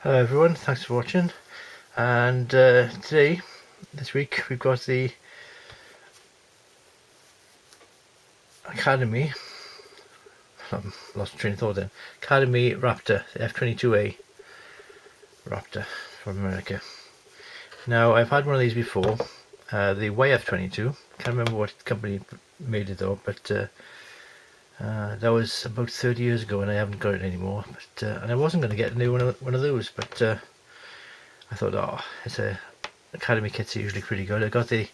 Hello everyone, thanks for watching. And this week, we've got the Academy, lost train of thought then, Academy Raptor, the F-22A Raptor from America. Now, I've had one of these before, the YF-22, can't remember what company made it though, but that was about 30 years ago and I haven't got it anymore. But and I wasn't going to get a new one of those, but I thought, oh, it's a Academy kits are usually pretty good. I got the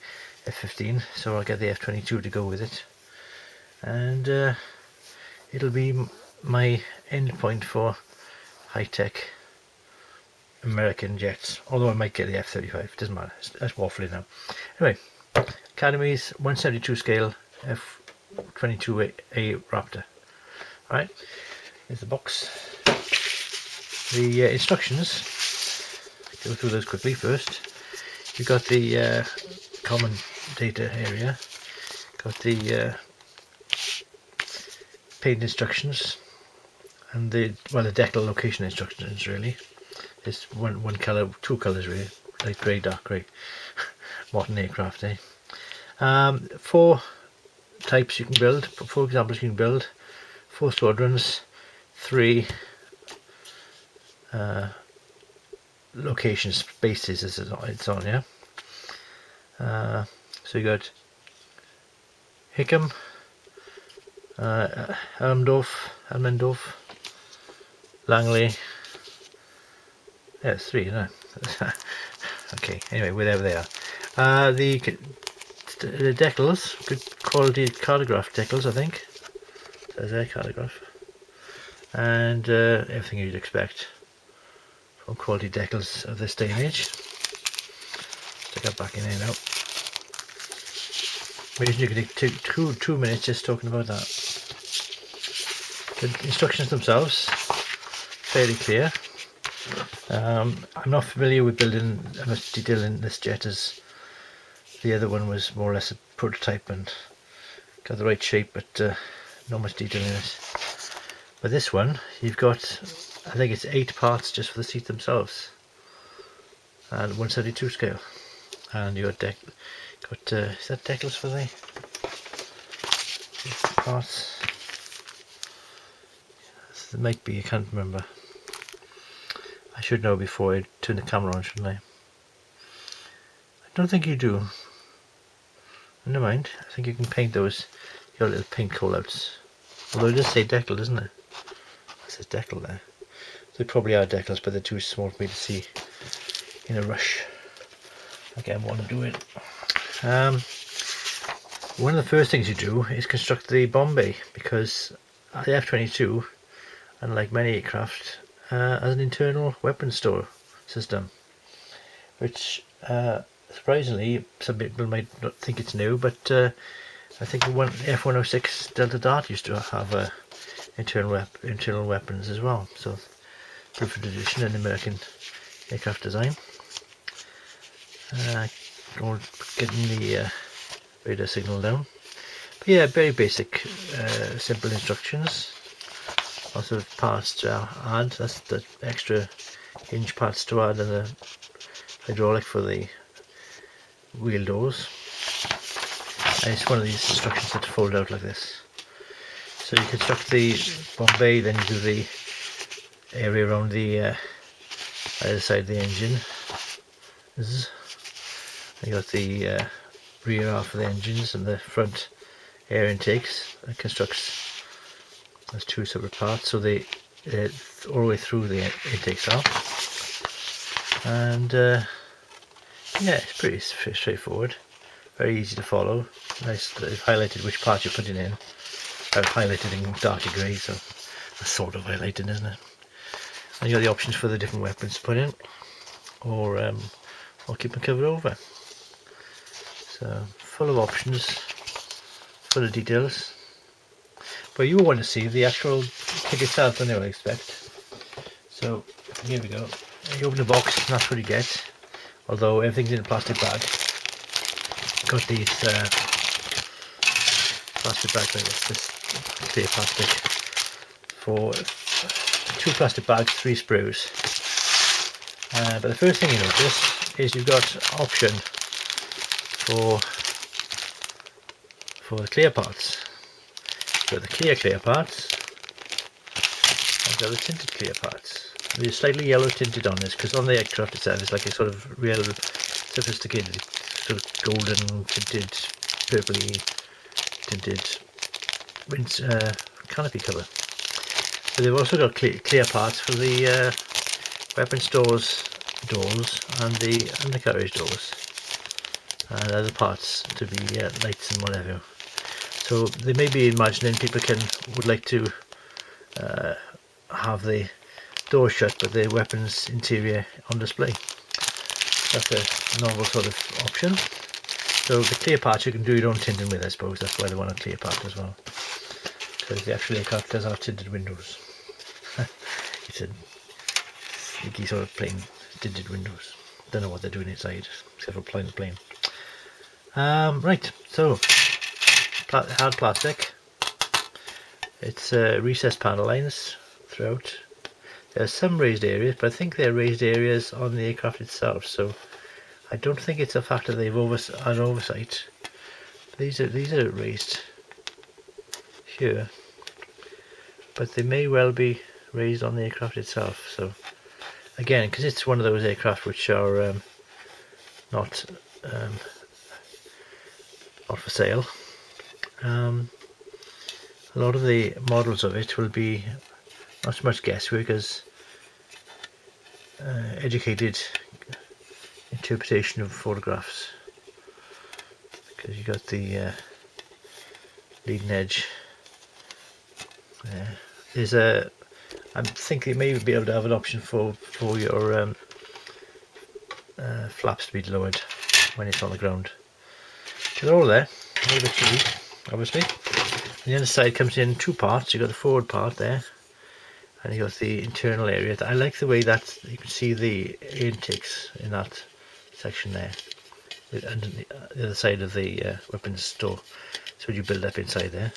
F-15, so I'll get the F-22 to go with it, and it'll be my end point for high-tech American jets. Although I might get the F-35, doesn't matter. That's waffling now. Anyway, Academy's 172 scale F-22A Raptor. All right, here's the box. The instructions. Go through those quickly first. You've got the common data area, got the paint instructions, and the decal location instructions really. It's one colour, two colours really, light grey, dark grey. Modern aircraft, eh? 4 types you can build, 4 examples you can build, 4 squadrons, 3 locations, bases it's on, yeah. So you got Hickam, Elmendorf, Langley. Yeah, it's 3, isn't it? Okay, anyway, wherever they are. The decals, good quality cartograph decals, I think. There's their cartograph. And everything you'd expect from quality decals of this day and age. Stick that back in here now. Imagine you could take 2 minutes just talking about that. The instructions themselves, fairly clear. I'm not familiar with building as much detail in this jet as the other one was. More or less a prototype and got the right shape, but not much detail in it. But this one, you've got, I think it's 8 parts just for the seat themselves, and 172 scale. And you got is that decals for the parts? There might be, I can't remember. I should know before I turn the camera on, shouldn't I? I don't think you do. Never mind. I think you can paint those, your little paint callouts. Although it does say decal, doesn't it? It says decal there. They probably are decals, but they're too small for me to see in a rush. Again, want to do it. One of the first things you do is construct the bomb bay, because the F-22, unlike many aircraft, has an internal weapon store system, which surprisingly some people might not think it's new, but I think the F-106 Delta Dart used to have internal weapons as well. So proof of tradition in American aircraft design. Getting the radar signal down. But yeah, very basic, simple instructions. Lots of parts to add. That's the extra hinge parts to add, and the hydraulic for the wheel doors. And it's one of these instructions that fold out like this. So you construct the bomb bay, then you do the area around the either side of the engine. You got the rear half of the engines and the front air intakes. It constructs as 2 separate parts, so they all the way through the intakes are. And yeah, it's pretty straightforward, very easy to follow. Nice that they've highlighted which part you're putting in. I've highlighted in darker grey, so that's sort of highlighted, isn't it? And you got the options for the different weapons to put in, or keep them covered over. So full of options, full of details. But you will want to see the actual kit itself anyway, I expect. So here we go. You open the box, and that's what you get. Although everything's in a plastic bag. Got these plastic bags like this clear plastic for 2 plastic bags, 3 sprues. But the first thing you notice is you've got option for the clear parts. You've got the clear parts, and you've got the tinted clear parts. They're slightly yellow tinted on this because on the aircraft itself it's like a sort of real sophisticated sort of golden tinted, purpley tinted canopy cover. But they've also got clear parts for the weapon stores doors and the undercarriage doors and other parts to be lights and whatever. So they may be imagining people would like to have the door shut but the weapons interior on display. That's a novel sort of option. So the clear parts you can do your own tinting with, I suppose. That's why they want a clear part as well, because the actual aircraft does have tinted windows. It's a sneaky sort of plain tinted windows. Don't know what they're doing inside except for flying the plane. Right, so hard plastic. It's recessed panel lines throughout. There's some raised areas, but I think they're raised areas on the aircraft itself, so I don't think it's a fact that they've had oversight. These are raised here, but they may well be raised on the aircraft itself. So again, because it's one of those aircraft which are not for sale, a lot of the models of it will be not so much guesswork as educated interpretation of photographs, because you got the leading edge there. There's I think they may be able to have an option for your flaps to be lowered when it's on the ground. So they're all there, a little bit too weak, obviously. And the other side comes in two parts. You've got the forward part there, and you've got the internal area. I like the way that you can see the intakes in that section there, under the other side of the weapons store. So you build up inside there,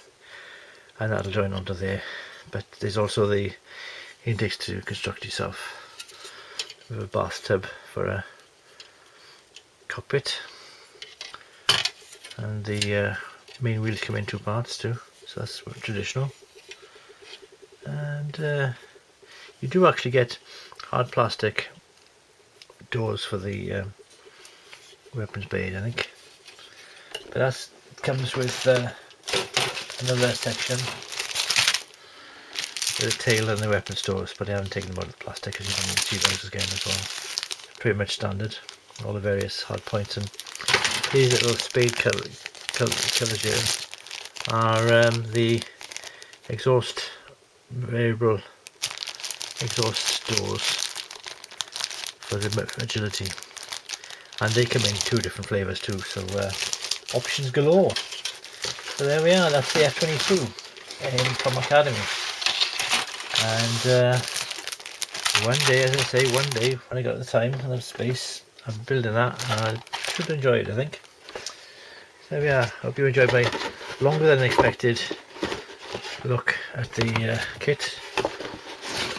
and that'll join onto there. But there's also the intakes to construct yourself, with a bathtub for a cockpit, and the main wheels come in two parts too, so that's traditional. And you do actually get hard plastic doors for the weapons bays, I think, but that comes with another section with the tail and the weapon stores, but I haven't taken them out of the plastic because you don't need to see those again as well. Pretty much standard, all the various hard points. And these little spade colours here are the exhaust variable exhaust doors for the agility, and they come in two different flavours too, so options galore. So there we are, that's the F-22 from Academy. And one day, as I say, one day when I got the time and the space, I'm building that, and I should enjoy it, I think. So there we are. Hope you enjoyed my longer than expected look at the kit.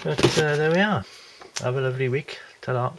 But there we are. Have a lovely week. Ta-da.